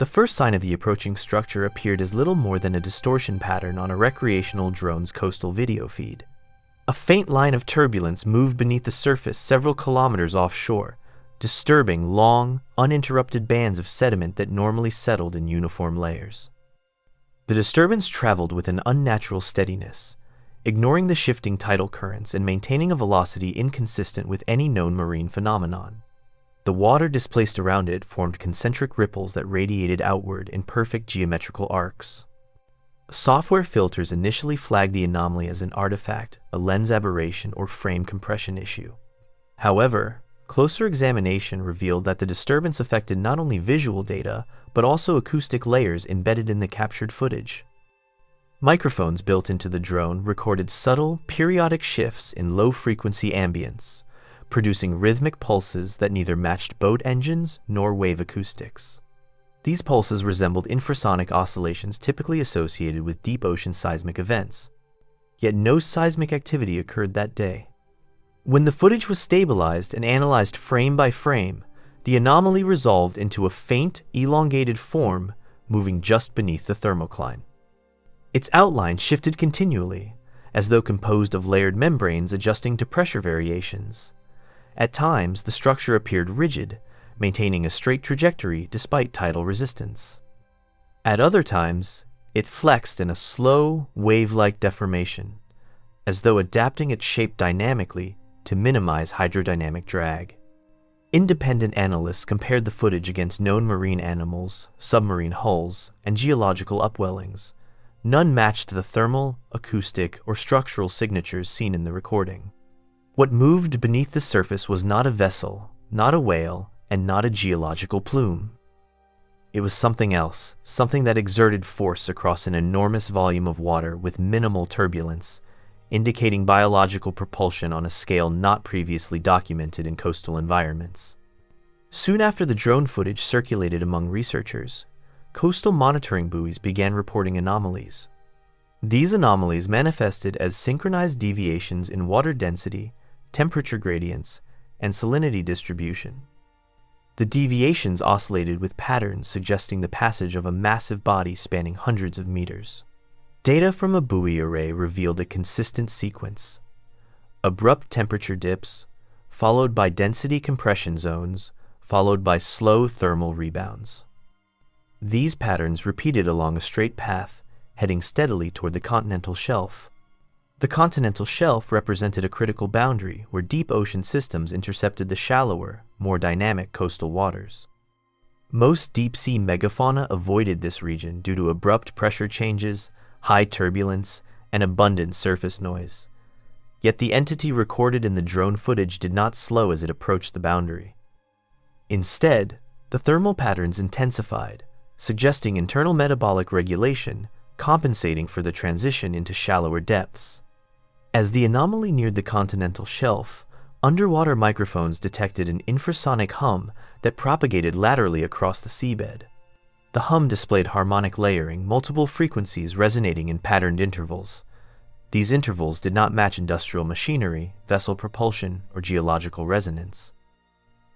The first sign of the approaching structure appeared as little more than a distortion pattern on a recreational drone's coastal video feed. A faint line of turbulence moved beneath the surface several kilometers offshore, disturbing long, uninterrupted bands of sediment that normally settled in uniform layers. The disturbance traveled with an unnatural steadiness, ignoring the shifting tidal currents and maintaining a velocity inconsistent with any known marine phenomenon. The water displaced around it formed concentric ripples that radiated outward in perfect geometrical arcs. Software filters initially flagged the anomaly as an artifact, a lens aberration, or frame compression issue. However, closer examination revealed that the disturbance affected not only visual data, but also acoustic layers embedded in the captured footage. Microphones built into the drone recorded subtle, periodic shifts in low-frequency ambience, producing rhythmic pulses that neither matched boat engines nor wave acoustics. These pulses resembled infrasonic oscillations typically associated with deep ocean seismic events. Yet no seismic activity occurred that day. When the footage was stabilized and analyzed frame by frame, the anomaly resolved into a faint, elongated form moving just beneath the thermocline. Its outline shifted continually, as though composed of layered membranes adjusting to pressure variations. At times, the structure appeared rigid, maintaining a straight trajectory despite tidal resistance. At other times, it flexed in a slow, wave-like deformation, as though adapting its shape dynamically to minimize hydrodynamic drag. Independent analysts compared the footage against known marine animals, submarine hulls, and geological upwellings. None matched the thermal, acoustic, or structural signatures seen in the recording. What moved beneath the surface was not a vessel, not a whale, and not a geological plume. It was something else, something that exerted force across an enormous volume of water with minimal turbulence, indicating biological propulsion on a scale not previously documented in coastal environments. Soon after the drone footage circulated among researchers, coastal monitoring buoys began reporting anomalies. These anomalies manifested as synchronized deviations in water density, temperature gradients, and salinity distribution. The deviations oscillated with patterns suggesting the passage of a massive body spanning hundreds of meters. Data from a buoy array revealed a consistent sequence: abrupt temperature dips, followed by density compression zones, followed by slow thermal rebounds. These patterns repeated along a straight path, heading steadily toward the continental shelf. The continental shelf represented a critical boundary where deep ocean systems intercepted the shallower, more dynamic coastal waters. Most deep-sea megafauna avoided this region due to abrupt pressure changes, high turbulence, and abundant surface noise. Yet the entity recorded in the drone footage did not slow as it approached the boundary. Instead, the thermal patterns intensified, suggesting internal metabolic regulation, compensating for the transition into shallower depths. As the anomaly neared the continental shelf, underwater microphones detected an infrasonic hum that propagated laterally across the seabed. The hum displayed harmonic layering, multiple frequencies resonating in patterned intervals. These intervals did not match industrial machinery, vessel propulsion, or geological resonance.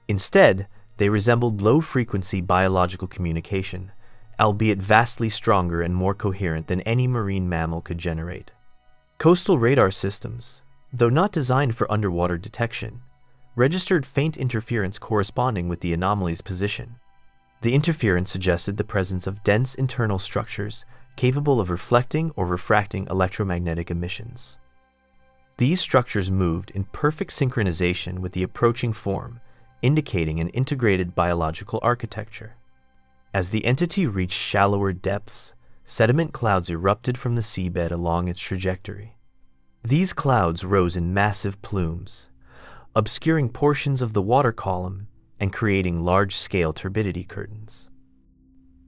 Instead, they resembled low-frequency biological communication, albeit vastly stronger and more coherent than any marine mammal could generate. Coastal radar systems, though not designed for underwater detection, registered faint interference corresponding with the anomaly's position. The interference suggested the presence of dense internal structures capable of reflecting or refracting electromagnetic emissions. These structures moved in perfect synchronization with the approaching form, indicating an integrated biological architecture. As the entity reached shallower depths, sediment clouds erupted from the seabed along its trajectory. These clouds rose in massive plumes, obscuring portions of the water column and creating large-scale turbidity curtains.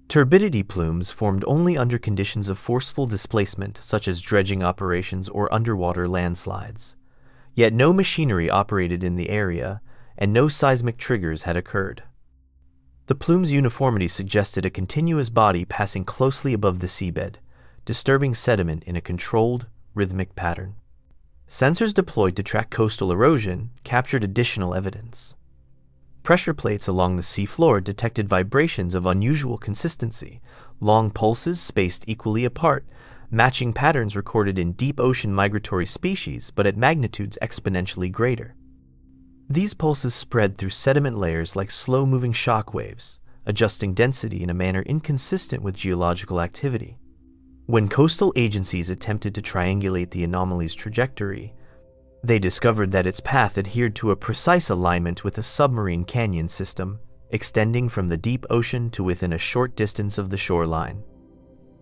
Turbidity plumes formed only under conditions of forceful displacement such as dredging operations or underwater landslides. Yet no machinery operated in the area, and no seismic triggers had occurred. The plume's uniformity suggested a continuous body passing closely above the seabed, disturbing sediment in a controlled, rhythmic pattern. Sensors deployed to track coastal erosion captured additional evidence. Pressure plates along the seafloor detected vibrations of unusual consistency, long pulses spaced equally apart, matching patterns recorded in deep ocean migratory species but at magnitudes exponentially greater. These pulses spread through sediment layers like slow-moving shock waves, adjusting density in a manner inconsistent with geological activity. When coastal agencies attempted to triangulate the anomaly's trajectory, they discovered that its path adhered to a precise alignment with a submarine canyon system, extending from the deep ocean to within a short distance of the shoreline.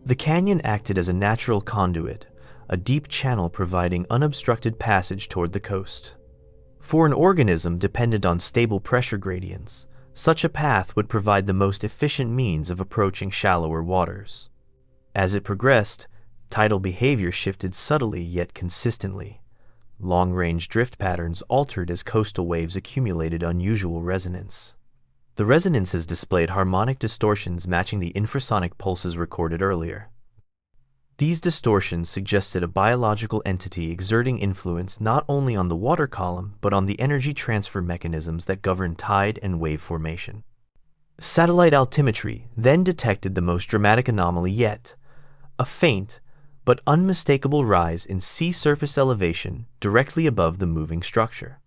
The canyon acted as a natural conduit, a deep channel providing unobstructed passage toward the coast. For an organism dependent on stable pressure gradients, such a path would provide the most efficient means of approaching shallower waters. As it progressed, tidal behavior shifted subtly yet consistently. Long-range drift patterns altered as coastal waves accumulated unusual resonance. The resonances displayed harmonic distortions matching the infrasonic pulses recorded earlier. These distortions suggested a biological entity exerting influence not only on the water column but on the energy transfer mechanisms that govern tide and wave formation. Satellite altimetry then detected the most dramatic anomaly yet, a faint but unmistakable rise in sea surface elevation directly above the moving structure.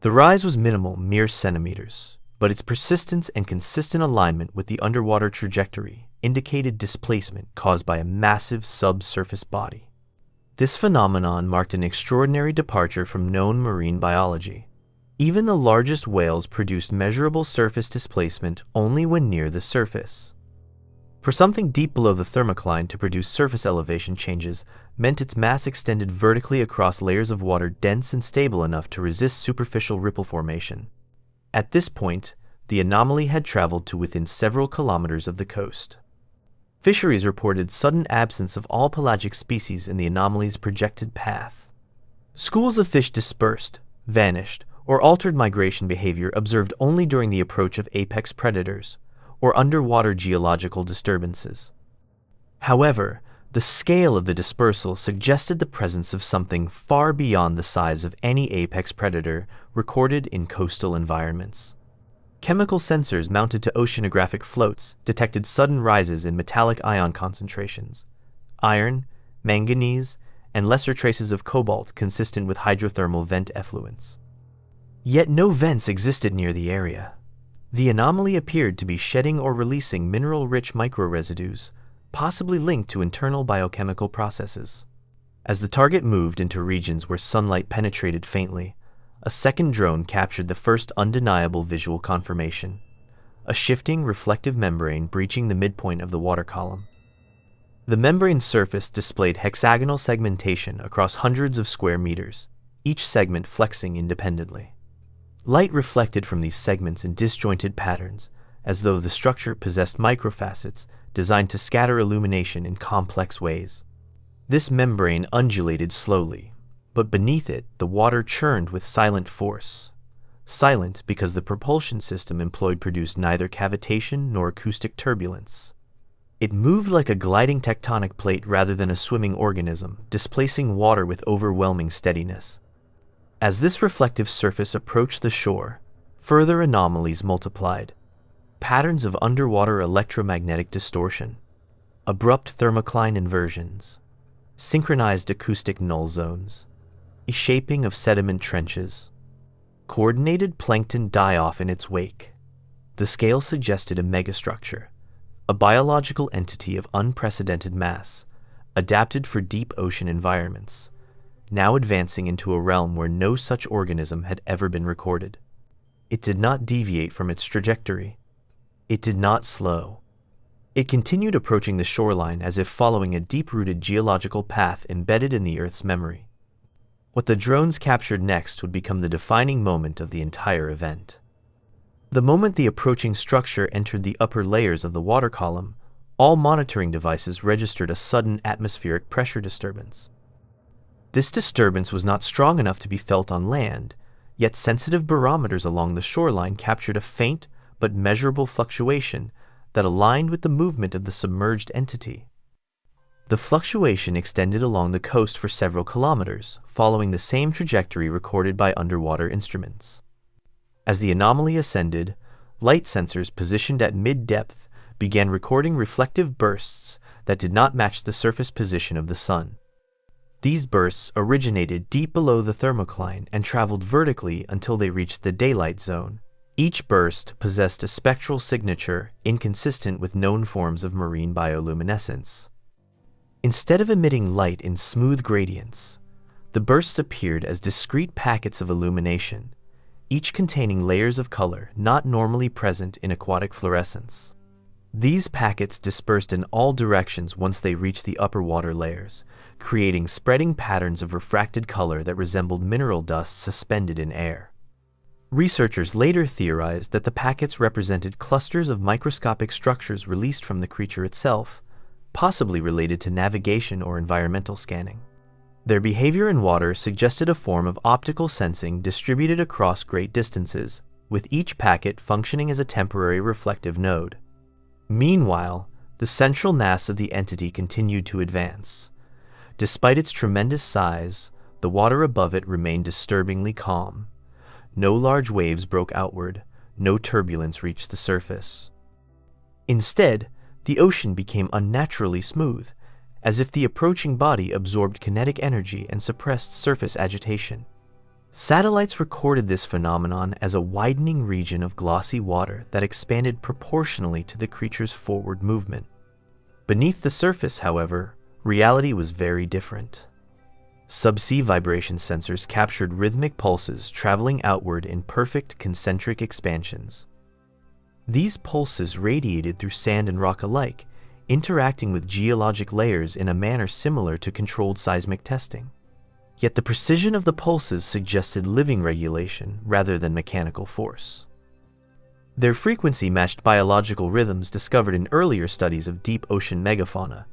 The rise was minimal, mere centimeters, but its persistence and consistent alignment with the underwater trajectory indicated displacement caused by a massive subsurface body. This phenomenon marked an extraordinary departure from known marine biology. Even the largest whales produced measurable surface displacement only when near the surface. For something deep below the thermocline to produce surface elevation changes meant its mass extended vertically across layers of water dense and stable enough to resist superficial ripple formation. At this point, the anomaly had traveled to within several kilometers of the coast. Fisheries reported sudden absence of all pelagic species in the anomaly's projected path. Schools of fish dispersed, vanished, or altered migration behavior observed only during the approach of apex predators or underwater geological disturbances. However, the scale of the dispersal suggested the presence of something far beyond the size of any apex predator recorded in coastal environments. Chemical sensors mounted to oceanographic floats detected sudden rises in metallic ion concentrations, iron, manganese, and lesser traces of cobalt consistent with hydrothermal vent effluents. Yet no vents existed near the area. The anomaly appeared to be shedding or releasing mineral-rich microresidues, possibly linked to internal biochemical processes. As the target moved into regions where sunlight penetrated faintly, a second drone captured the first undeniable visual confirmation, a shifting reflective membrane breaching the midpoint of the water column. The membrane's surface displayed hexagonal segmentation across hundreds of square meters, each segment flexing independently. Light reflected from these segments in disjointed patterns, as though the structure possessed microfacets designed to scatter illumination in complex ways. This membrane undulated slowly, but beneath it the water churned with silent force. Silent because the propulsion system employed produced neither cavitation nor acoustic turbulence. It moved like a gliding tectonic plate rather than a swimming organism, displacing water with overwhelming steadiness. As this reflective surface approached the shore, further anomalies multiplied. Patterns of underwater electromagnetic distortion, abrupt thermocline inversions, synchronized acoustic null zones, a shaping of sediment trenches, coordinated plankton die-off in its wake. The scale suggested a megastructure, a biological entity of unprecedented mass, adapted for deep ocean environments, now advancing into a realm where no such organism had ever been recorded. It did not deviate from its trajectory. It did not slow. It continued approaching the shoreline as if following a deep-rooted geological path embedded in the Earth's memory. What the drones captured next would become the defining moment of the entire event. The moment the approaching structure entered the upper layers of the water column, all monitoring devices registered a sudden atmospheric pressure disturbance. This disturbance was not strong enough to be felt on land, yet sensitive barometers along the shoreline captured a faint but measurable fluctuation that aligned with the movement of the submerged entity. The fluctuation extended along the coast for several kilometers, following the same trajectory recorded by underwater instruments. As the anomaly ascended, light sensors positioned at mid-depth began recording reflective bursts that did not match the surface position of the sun. These bursts originated deep below the thermocline and traveled vertically until they reached the daylight zone. Each burst possessed a spectral signature inconsistent with known forms of marine bioluminescence. Instead of emitting light in smooth gradients, the bursts appeared as discrete packets of illumination, each containing layers of color not normally present in aquatic fluorescence. These packets dispersed in all directions once they reached the upper water layers, creating spreading patterns of refracted color that resembled mineral dust suspended in air. Researchers later theorized that the packets represented clusters of microscopic structures released from the creature itself, possibly related to navigation or environmental scanning. Their behavior in water suggested a form of optical sensing distributed across great distances, with each packet functioning as a temporary reflective node. Meanwhile, the central mass of the entity continued to advance. Despite its tremendous size, the water above it remained disturbingly calm. No large waves broke outward, no turbulence reached the surface. Instead, the ocean became unnaturally smooth, as if the approaching body absorbed kinetic energy and suppressed surface agitation. Satellites recorded this phenomenon as a widening region of glossy water that expanded proportionally to the creature's forward movement. Beneath the surface, however, reality was very different. Subsea vibration sensors captured rhythmic pulses traveling outward in perfect concentric expansions. These pulses radiated through sand and rock alike, interacting with geologic layers in a manner similar to controlled seismic testing. Yet the precision of the pulses suggested living regulation rather than mechanical force. Their frequency matched biological rhythms discovered in earlier studies of deep ocean megafauna,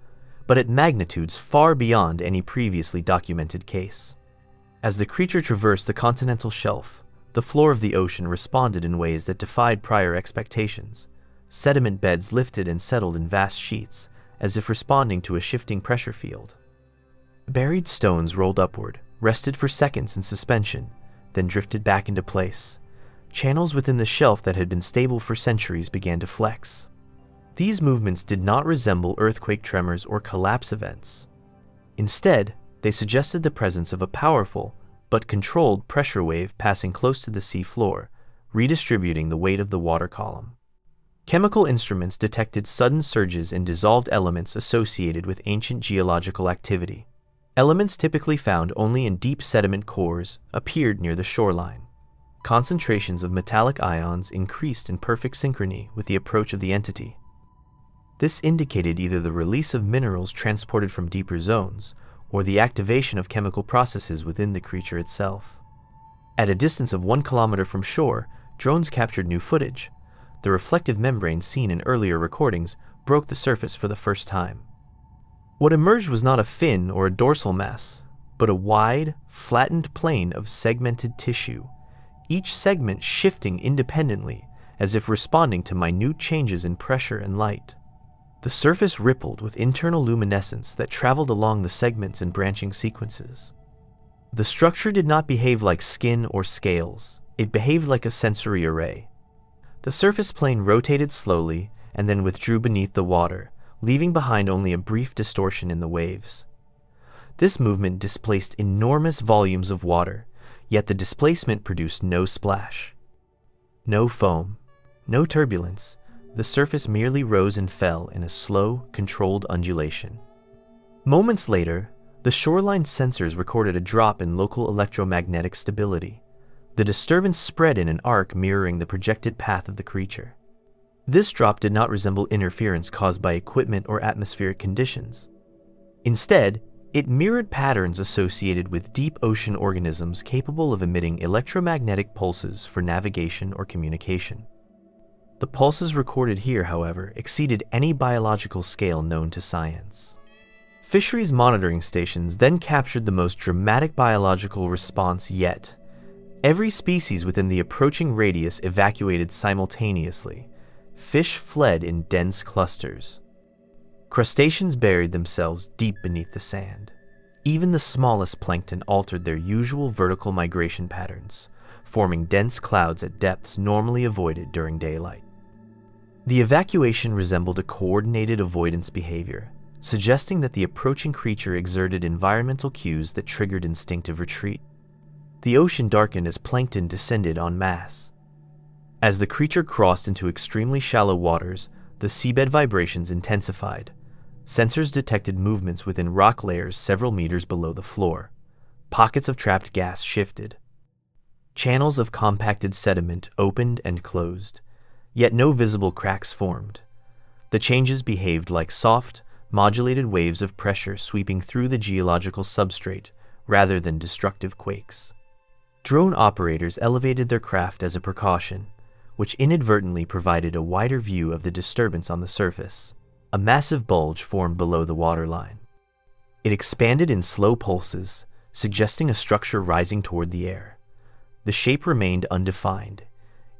but at magnitudes far beyond any previously documented case. As the creature traversed the continental shelf, the floor of the ocean responded in ways that defied prior expectations. Sediment beds lifted and settled in vast sheets, as if responding to a shifting pressure field. Buried stones rolled upward, rested for seconds in suspension, then drifted back into place. Channels within the shelf that had been stable for centuries began to flex. These movements did not resemble earthquake tremors or collapse events. Instead, they suggested the presence of a powerful, but controlled pressure wave passing close to the sea floor, redistributing the weight of the water column. Chemical instruments detected sudden surges in dissolved elements associated with ancient geological activity. Elements typically found only in deep sediment cores appeared near the shoreline. Concentrations of metallic ions increased in perfect synchrony with the approach of the entity. This indicated either the release of minerals transported from deeper zones, or the activation of chemical processes within the creature itself. At a distance of 1 kilometer from shore, drones captured new footage. The reflective membrane seen in earlier recordings broke the surface for the first time. What emerged was not a fin or a dorsal mass, but a wide, flattened plane of segmented tissue, each segment shifting independently as if responding to minute changes in pressure and light. The surface rippled with internal luminescence that traveled along the segments in branching sequences. The structure did not behave like skin or scales, it behaved like a sensory array. The surface plane rotated slowly and then withdrew beneath the water, leaving behind only a brief distortion in the waves. This movement displaced enormous volumes of water, yet the displacement produced no splash. No foam, no turbulence. The surface merely rose and fell in a slow, controlled undulation. Moments later, the shoreline sensors recorded a drop in local electromagnetic stability. The disturbance spread in an arc mirroring the projected path of the creature. This drop did not resemble interference caused by equipment or atmospheric conditions. Instead, it mirrored patterns associated with deep ocean organisms capable of emitting electromagnetic pulses for navigation or communication. The pulses recorded here, however, exceeded any biological scale known to science. Fisheries monitoring stations then captured the most dramatic biological response yet. Every species within the approaching radius evacuated simultaneously. Fish fled in dense clusters. Crustaceans buried themselves deep beneath the sand. Even the smallest plankton altered their usual vertical migration patterns, forming dense clouds at depths normally avoided during daylight. The evacuation resembled a coordinated avoidance behavior, suggesting that the approaching creature exerted environmental cues that triggered instinctive retreat. The ocean darkened as plankton descended en masse. As the creature crossed into extremely shallow waters, the seabed vibrations intensified. Sensors detected movements within rock layers several meters below the floor. Pockets of trapped gas shifted. Channels of compacted sediment opened and closed, yet no visible cracks formed. The changes behaved like soft, modulated waves of pressure sweeping through the geological substrate rather than destructive quakes. Drone operators elevated their craft as a precaution, which inadvertently provided a wider view of the disturbance on the surface. A massive bulge formed below the waterline. It expanded in slow pulses, suggesting a structure rising toward the air. The shape remained undefined,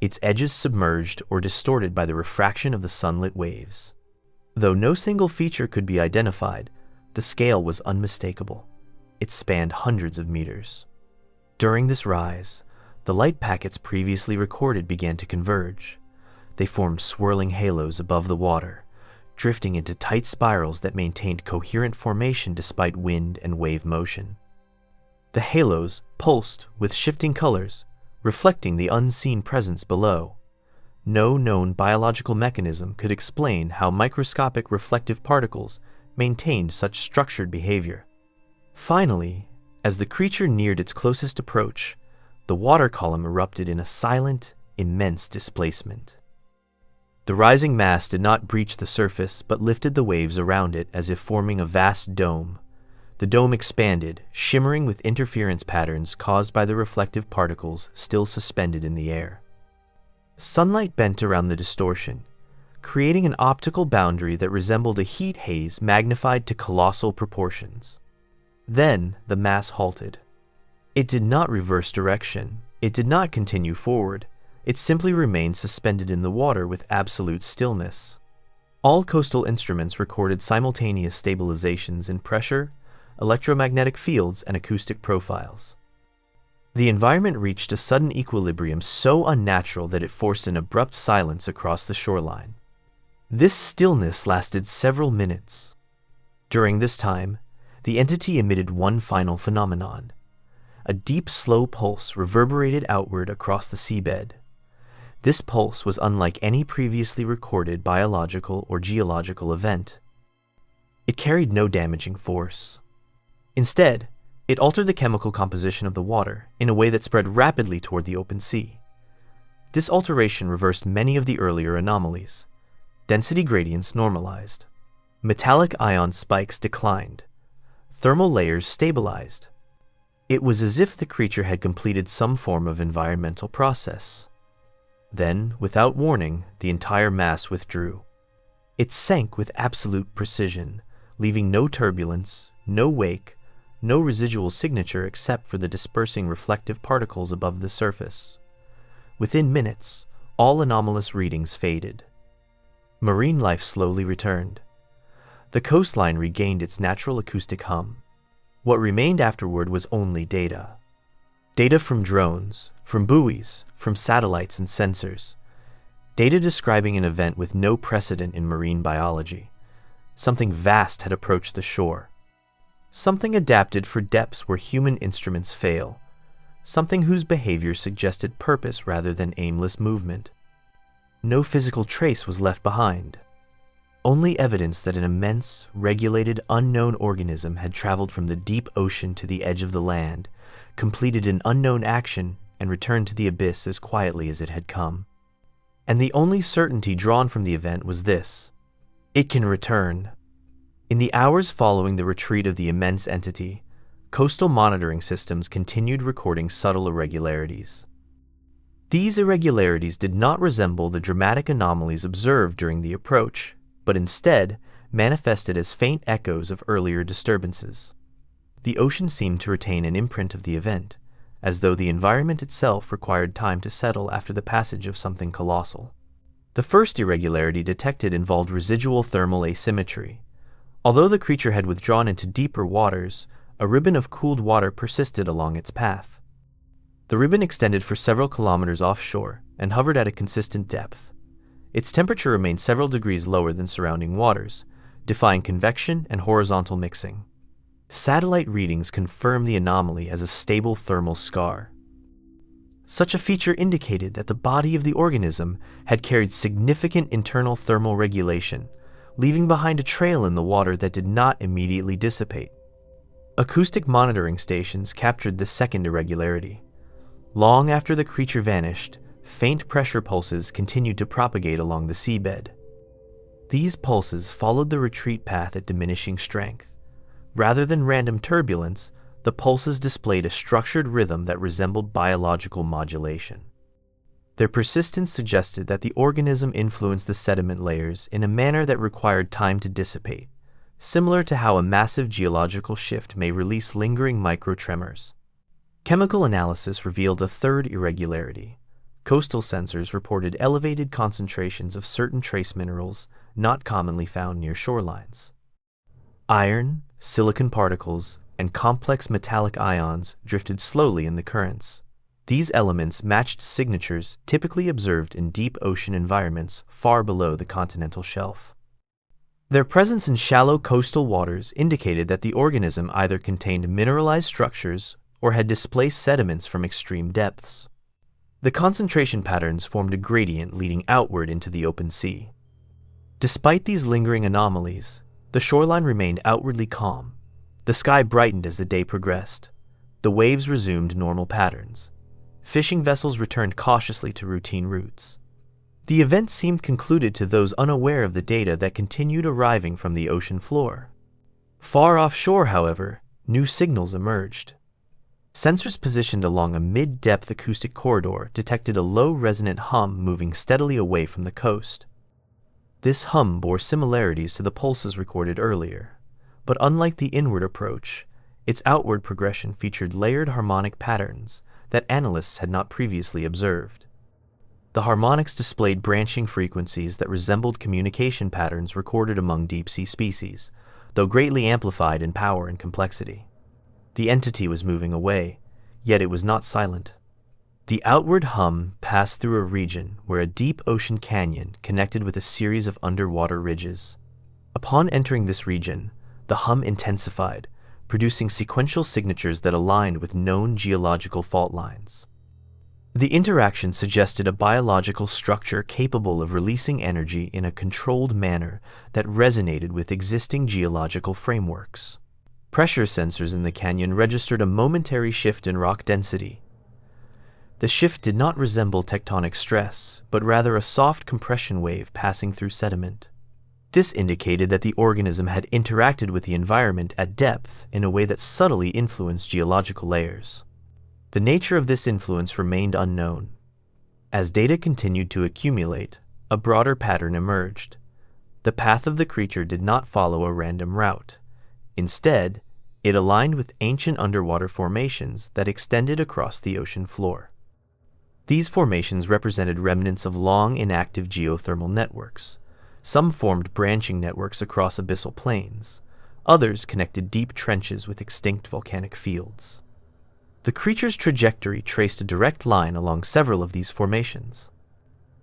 its edges submerged or distorted by the refraction of the sunlit waves. Though no single feature could be identified, the scale was unmistakable. It spanned hundreds of meters. During this rise, the light packets previously recorded began to converge. They formed swirling halos above the water, drifting into tight spirals that maintained coherent formation despite wind and wave motion. The halos pulsed with shifting colors, reflecting the unseen presence below. No known biological mechanism could explain how microscopic reflective particles maintained such structured behavior. Finally, as the creature neared its closest approach, the water column erupted in a silent, immense displacement. The rising mass did not breach the surface but lifted the waves around it as if forming a vast dome. The dome expanded, shimmering with interference patterns caused by the reflective particles still suspended in the air. Sunlight bent around the distortion, creating an optical boundary that resembled a heat haze magnified to colossal proportions. Then the mass halted. It did not reverse direction. It did not continue forward. It simply remained suspended in the water with absolute stillness. All coastal instruments recorded simultaneous stabilizations in pressure, electromagnetic fields, and acoustic profiles. The environment reached a sudden equilibrium so unnatural that it forced an abrupt silence across the shoreline. This stillness lasted several minutes. During this time, the entity emitted one final phenomenon. A deep, slow pulse reverberated outward across the seabed. This pulse was unlike any previously recorded biological or geological event. It carried no damaging force. Instead, it altered the chemical composition of the water in a way that spread rapidly toward the open sea. This alteration reversed many of the earlier anomalies. Density gradients normalized. Metallic ion spikes declined. Thermal layers stabilized. It was as if the creature had completed some form of environmental process. Then, without warning, the entire mass withdrew. It sank with absolute precision, leaving no turbulence, no wake, no residual signature except for the dispersing reflective particles above the surface. Within minutes, all anomalous readings faded. Marine life slowly returned. The coastline regained its natural acoustic hum. What remained afterward was only data. Data from drones, from buoys, from satellites and sensors. Data describing an event with no precedent in marine biology. Something vast had approached the shore. Something adapted for depths where human instruments fail. Something whose behavior suggested purpose rather than aimless movement. No physical trace was left behind. Only evidence that an immense, regulated, unknown organism had traveled from the deep ocean to the edge of the land, completed an unknown action, and returned to the abyss as quietly as it had come. And the only certainty drawn from the event was this: it can return. In the hours following the retreat of the immense entity, coastal monitoring systems continued recording subtle irregularities. These irregularities did not resemble the dramatic anomalies observed during the approach, but instead manifested as faint echoes of earlier disturbances. The ocean seemed to retain an imprint of the event, as though the environment itself required time to settle after the passage of something colossal. The first irregularity detected involved residual thermal asymmetry. Although the creature had withdrawn into deeper waters, a ribbon of cooled water persisted along its path. The ribbon extended for several kilometers offshore and hovered at a consistent depth. Its temperature remained several degrees lower than surrounding waters, defying convection and horizontal mixing. Satellite readings confirmed the anomaly as a stable thermal scar. Such a feature indicated that the body of the organism had carried significant internal thermal regulation, leaving behind a trail in the water that did not immediately dissipate. Acoustic monitoring stations captured this second irregularity. Long after the creature vanished, faint pressure pulses continued to propagate along the seabed. These pulses followed the retreat path at diminishing strength. Rather than random turbulence, the pulses displayed a structured rhythm that resembled biological modulation. Their persistence suggested that the organism influenced the sediment layers in a manner that required time to dissipate, similar to how a massive geological shift may release lingering microtremors. Chemical analysis revealed a third irregularity. Coastal sensors reported elevated concentrations of certain trace minerals not commonly found near shorelines. Iron, silicon particles, and complex metallic ions drifted slowly in the currents. These elements matched signatures typically observed in deep ocean environments far below the continental shelf. Their presence in shallow coastal waters indicated that the organism either contained mineralized structures or had displaced sediments from extreme depths. The concentration patterns formed a gradient leading outward into the open sea. Despite these lingering anomalies, the shoreline remained outwardly calm. The sky brightened as the day progressed. The waves resumed normal patterns. Fishing vessels returned cautiously to routine routes. The event seemed concluded to those unaware of the data that continued arriving from the ocean floor. Far offshore, however, new signals emerged. Sensors positioned along a mid-depth acoustic corridor detected a low resonant hum moving steadily away from the coast. This hum bore similarities to the pulses recorded earlier, but unlike the inward approach, its outward progression featured layered harmonic patterns that analysts had not previously observed. The harmonics displayed branching frequencies that resembled communication patterns recorded among deep-sea species, though greatly amplified in power and complexity. The entity was moving away, yet it was not silent. The outward hum passed through a region where a deep ocean canyon connected with a series of underwater ridges. Upon entering this region, the hum intensified, producing sequential signatures that aligned with known geological fault lines. The interaction suggested a biological structure capable of releasing energy in a controlled manner that resonated with existing geological frameworks. Pressure sensors in the canyon registered a momentary shift in rock density. The shift did not resemble tectonic stress, but rather a soft compression wave passing through sediment. This indicated that the organism had interacted with the environment at depth in a way that subtly influenced geological layers. The nature of this influence remained unknown. As data continued to accumulate, a broader pattern emerged. The path of the creature did not follow a random route. Instead, it aligned with ancient underwater formations that extended across the ocean floor. These formations represented remnants of long inactive geothermal networks. Some formed branching networks across abyssal plains. Others connected deep trenches with extinct volcanic fields. The creature's trajectory traced a direct line along several of these formations.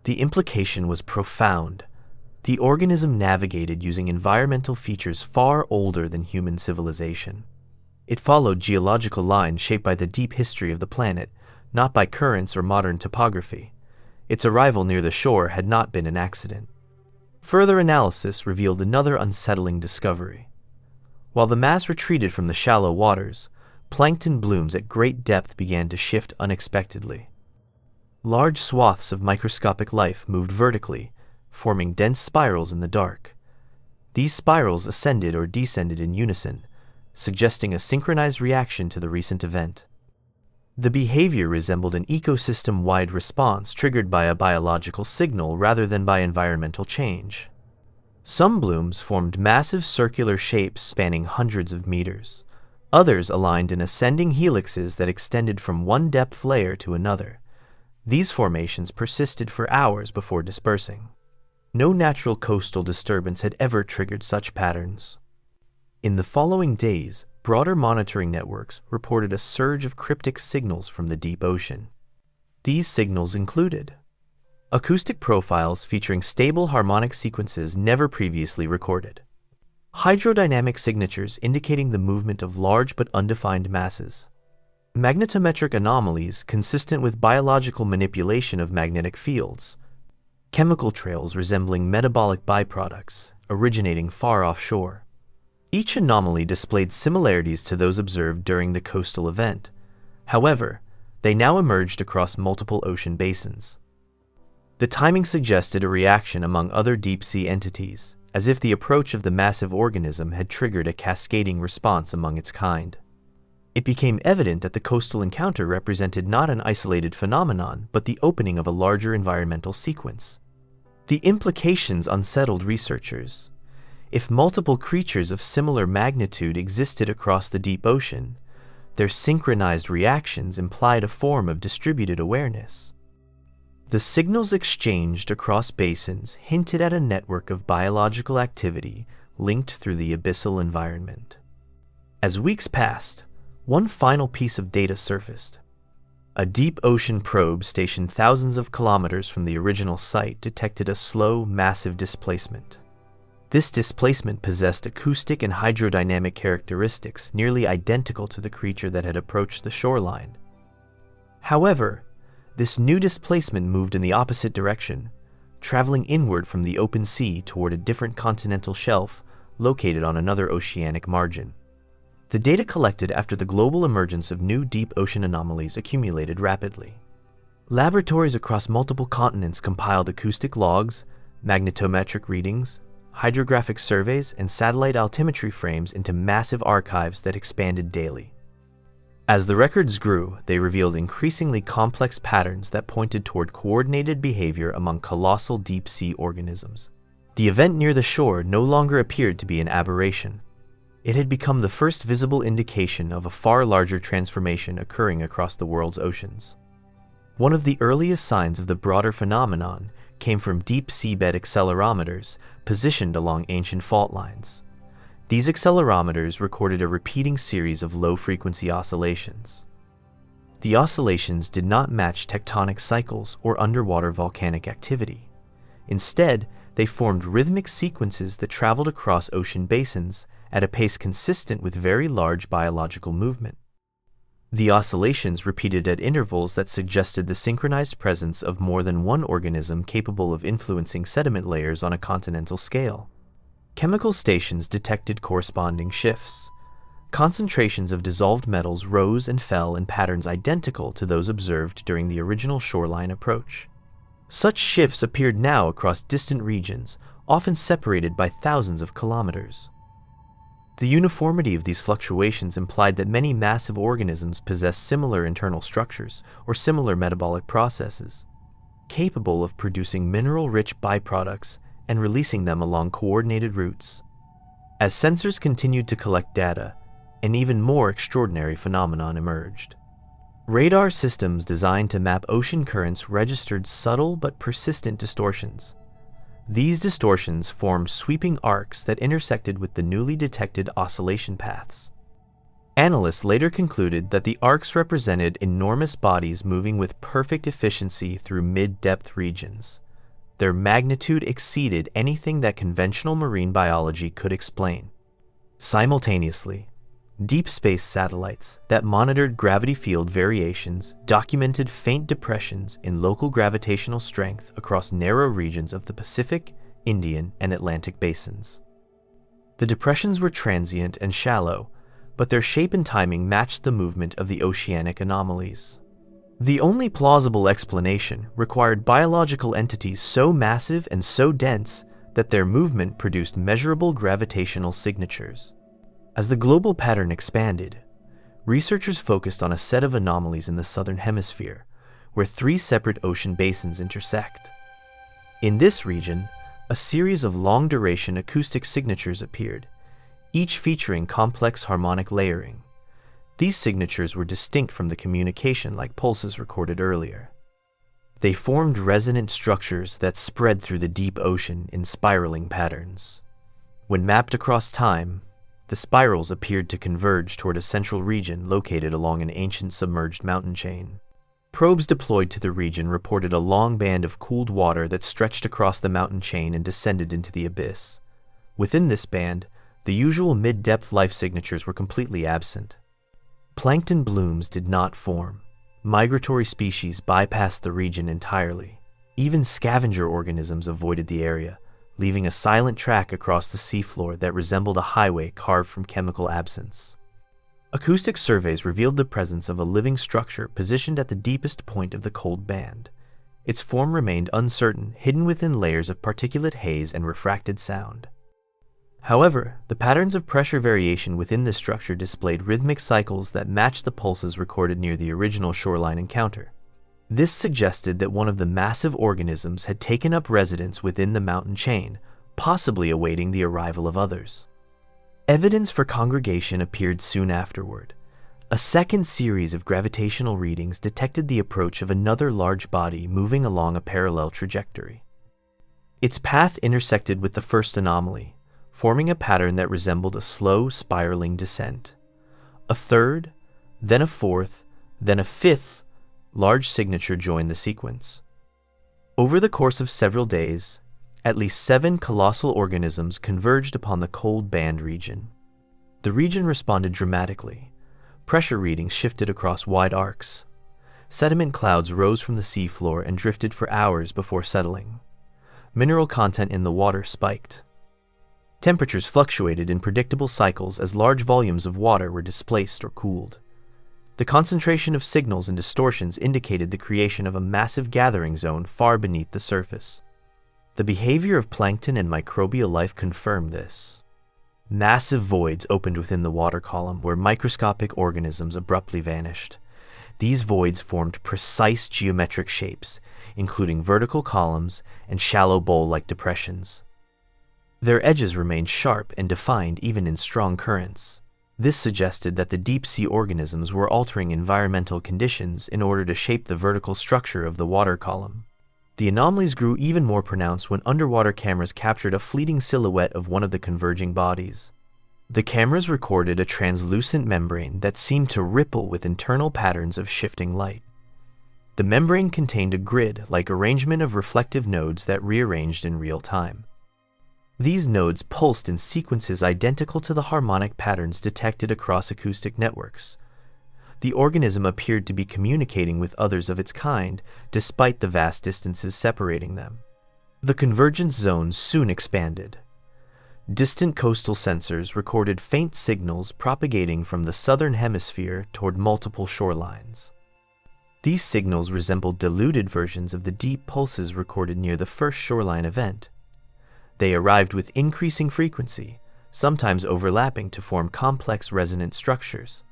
The implication was profound. The organism navigated using environmental features far older than human civilization. It followed geological lines shaped by the deep history of the planet, not by currents or modern topography. Its arrival near the shore had not been an accident. Further analysis revealed another unsettling discovery. While the mass retreated from the shallow waters, plankton blooms at great depth began to shift unexpectedly. Large swaths of microscopic life moved vertically, forming dense spirals in the dark. These spirals ascended or descended in unison, suggesting a synchronized reaction to the recent event. The behavior resembled an ecosystem-wide response triggered by a biological signal rather than by environmental change. Some blooms formed massive circular shapes spanning hundreds of meters. Others aligned in ascending helixes that extended from one depth layer to another. These formations persisted for hours before dispersing. No natural coastal disturbance had ever triggered such patterns. In the following days, broader monitoring networks reported a surge of cryptic signals from the deep ocean. These signals included acoustic profiles featuring stable harmonic sequences never previously recorded, hydrodynamic signatures indicating the movement of large but undefined masses, magnetometric anomalies consistent with biological manipulation of magnetic fields, chemical trails resembling metabolic byproducts originating far offshore. Each anomaly displayed similarities to those observed during the coastal event. However, they now emerged across multiple ocean basins. The timing suggested a reaction among other deep-sea entities, as if the approach of the massive organism had triggered a cascading response among its kind. It became evident that the coastal encounter represented not an isolated phenomenon, but the opening of a larger environmental sequence. The implications unsettled researchers. If multiple creatures of similar magnitude existed across the deep ocean, their synchronized reactions implied a form of distributed awareness. The signals exchanged across basins hinted at a network of biological activity linked through the abyssal environment. As weeks passed, one final piece of data surfaced. A deep ocean probe stationed thousands of kilometers from the original site detected a slow, massive displacement. This displacement possessed acoustic and hydrodynamic characteristics nearly identical to the creature that had approached the shoreline. However, this new displacement moved in the opposite direction, traveling inward from the open sea toward a different continental shelf located on another oceanic margin. The data collected after the global emergence of new deep ocean anomalies accumulated rapidly. Laboratories across multiple continents compiled acoustic logs, magnetometric readings, hydrographic surveys, and satellite altimetry frames into massive archives that expanded daily. As the records grew, they revealed increasingly complex patterns that pointed toward coordinated behavior among colossal deep-sea organisms. The event near the shore no longer appeared to be an aberration. It had become the first visible indication of a far larger transformation occurring across the world's oceans. One of the earliest signs of the broader phenomenon came from deep seabed accelerometers positioned along ancient fault lines. These accelerometers recorded a repeating series of low-frequency oscillations. The oscillations did not match tectonic cycles or underwater volcanic activity. Instead, they formed rhythmic sequences that traveled across ocean basins at a pace consistent with very large biological movement. The oscillations repeated at intervals that suggested the synchronized presence of more than one organism capable of influencing sediment layers on a continental scale. Chemical stations detected corresponding shifts. Concentrations of dissolved metals rose and fell in patterns identical to those observed during the original shoreline approach. Such shifts appeared now across distant regions, often separated by thousands of kilometers. The uniformity of these fluctuations implied that many massive organisms possess similar internal structures or similar metabolic processes, capable of producing mineral-rich byproducts and releasing them along coordinated routes. As sensors continued to collect data, an even more extraordinary phenomenon emerged. Radar systems designed to map ocean currents registered subtle but persistent distortions. These distortions formed sweeping arcs that intersected with the newly detected oscillation paths. Analysts later concluded that the arcs represented enormous bodies moving with perfect efficiency through mid-depth regions. Their magnitude exceeded anything that conventional marine biology could explain. Simultaneously, deep space satellites that monitored gravity field variations documented faint depressions in local gravitational strength across narrow regions of the Pacific, Indian, and Atlantic basins. The depressions were transient and shallow, but their shape and timing matched the movement of the oceanic anomalies. The only plausible explanation required biological entities so massive and so dense that their movement produced measurable gravitational signatures. As the global pattern expanded, researchers focused on a set of anomalies in the southern hemisphere, where three separate ocean basins intersect. In this region, a series of long-duration acoustic signatures appeared, each featuring complex harmonic layering. These signatures were distinct from the communication-like pulses recorded earlier. They formed resonant structures that spread through the deep ocean in spiraling patterns. When mapped across time, The spirals appeared to converge toward a central region located along an ancient submerged mountain chain. Probes deployed to the region reported a long band of cooled water that stretched across the mountain chain and descended into the abyss. Within this band, the usual mid-depth life signatures were completely absent. Plankton blooms did not form. Migratory species bypassed the region entirely. Even scavenger organisms avoided the area, leaving a silent track across the seafloor that resembled a highway carved from chemical absence. Acoustic surveys revealed the presence of a living structure positioned at the deepest point of the cold band. Its form remained uncertain, hidden within layers of particulate haze and refracted sound. However, the patterns of pressure variation within the structure displayed rhythmic cycles that matched the pulses recorded near the original shoreline encounter. This suggested that one of the massive organisms had taken up residence within the mountain chain, possibly awaiting the arrival of others. Evidence for congregation appeared soon afterward. A second series of gravitational readings detected the approach of another large body moving along a parallel trajectory. Its path intersected with the first anomaly, forming a pattern that resembled a slow, spiraling descent. A third, then a fourth, then a fifth large signature joined the sequence. Over the course of several days, at least 7 colossal organisms converged upon the cold band region. The region responded dramatically. Pressure readings shifted across wide arcs. Sediment clouds rose from the seafloor and drifted for hours before settling. Mineral content in the water spiked. Temperatures fluctuated in predictable cycles as large volumes of water were displaced or cooled. The concentration of signals and distortions indicated the creation of a massive gathering zone far beneath the surface. The behavior of plankton and microbial life confirmed this. Massive voids opened within the water column where microscopic organisms abruptly vanished. These voids formed precise geometric shapes, including vertical columns and shallow bowl-like depressions. Their edges remained sharp and defined even in strong currents. This suggested that the deep-sea organisms were altering environmental conditions in order to shape the vertical structure of the water column. The anomalies grew even more pronounced when underwater cameras captured a fleeting silhouette of one of the converging bodies. The cameras recorded a translucent membrane that seemed to ripple with internal patterns of shifting light. The membrane contained a grid-like arrangement of reflective nodes that rearranged in real time. These nodes pulsed in sequences identical to the harmonic patterns detected across acoustic networks. The organism appeared to be communicating with others of its kind, despite the vast distances separating them. The convergence zone soon expanded. Distant coastal sensors recorded faint signals propagating from the southern hemisphere toward multiple shorelines. These signals resembled diluted versions of the deep pulses recorded near the first shoreline event. They arrived with increasing frequency, sometimes overlapping to form complex resonant structures.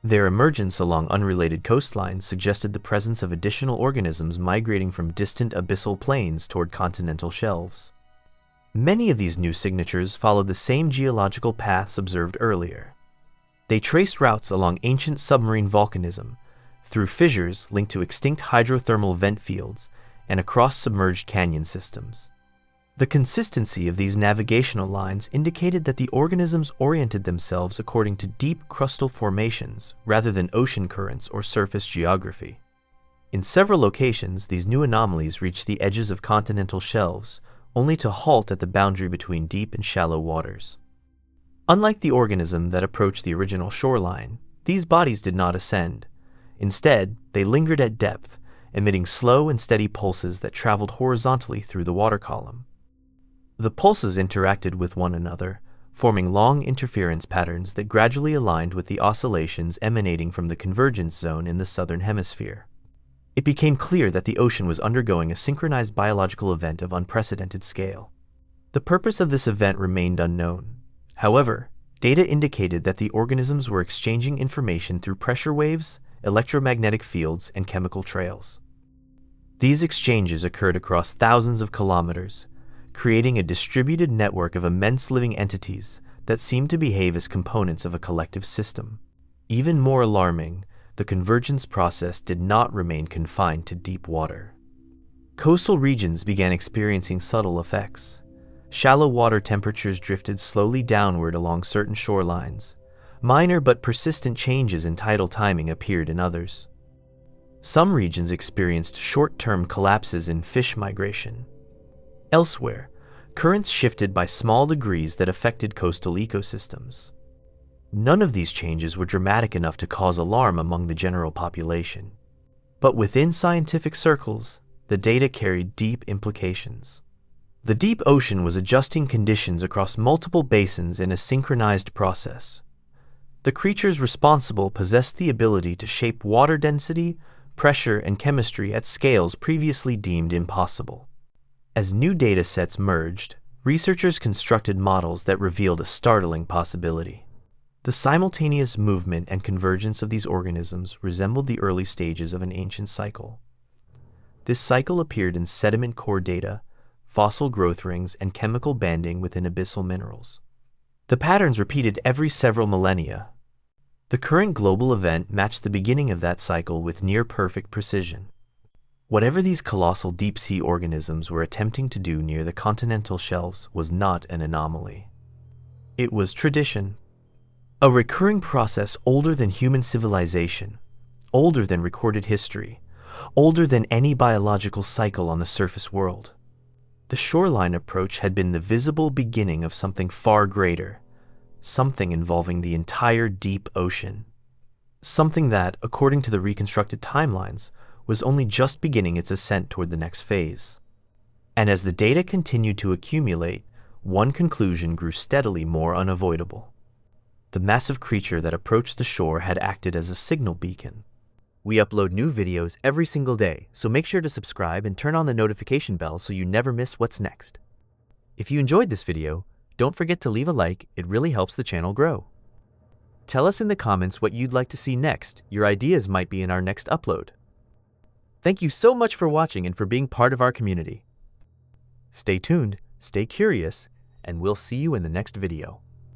Their emergence along unrelated coastlines suggested the presence of additional organisms migrating from distant abyssal plains toward continental shelves. Many of these new signatures followed the same geological paths observed earlier. They traced routes along ancient submarine volcanism, through fissures linked to extinct hydrothermal vent fields, and across submerged canyon systems. The consistency of these navigational lines indicated that the organisms oriented themselves according to deep crustal formations rather than ocean currents or surface geography. In several locations, these new anomalies reached the edges of continental shelves, only to halt at the boundary between deep and shallow waters. Unlike the organism that approached the original shoreline, these bodies did not ascend. Instead, they lingered at depth, emitting slow and steady pulses that traveled horizontally through the water column. The pulses interacted with one another, forming long interference patterns that gradually aligned with the oscillations emanating from the convergence zone in the southern hemisphere. It became clear that the ocean was undergoing a synchronized biological event of unprecedented scale. The purpose of this event remained unknown. However, data indicated that the organisms were exchanging information through pressure waves, electromagnetic fields, and chemical trails. These exchanges occurred across thousands of kilometers, creating a distributed network of immense living entities that seemed to behave as components of a collective system. Even more alarming, the convergence process did not remain confined to deep water. Coastal regions began experiencing subtle effects. Shallow water temperatures drifted slowly downward along certain shorelines. Minor but persistent changes in tidal timing appeared in others. Some regions experienced short-term collapses in fish migration. Elsewhere, currents shifted by small degrees that affected coastal ecosystems. None of these changes were dramatic enough to cause alarm among the general population. But within scientific circles, the data carried deep implications. The deep ocean was adjusting conditions across multiple basins in a synchronized process. The creatures responsible possessed the ability to shape water density, pressure, and chemistry at scales previously deemed impossible. As new data sets merged, researchers constructed models that revealed a startling possibility. The simultaneous movement and convergence of these organisms resembled the early stages of an ancient cycle. This cycle appeared in sediment core data, fossil growth rings, and chemical banding within abyssal minerals. The patterns repeated every several millennia. The current global event matched the beginning of that cycle with near-perfect precision. Whatever these colossal deep-sea organisms were attempting to do near the continental shelves was not an anomaly. It was tradition. A recurring process older than human civilization, older than recorded history, older than any biological cycle on the surface world. The shoreline approach had been the visible beginning of something far greater, something involving the entire deep ocean. Something that, according to the reconstructed timelines, was only just beginning its ascent toward the next phase. And as the data continued to accumulate, one conclusion grew steadily more unavoidable. The massive creature that approached the shore had acted as a signal beacon. We upload new videos every single day, so make sure to subscribe and turn on the notification bell so you never miss what's next. If you enjoyed this video, don't forget to leave a like, it really helps the channel grow. Tell us in the comments what you'd like to see next. Your ideas might be in our next upload. Thank you so much for watching and for being part of our community. Stay tuned, stay curious, and we'll see you in the next video.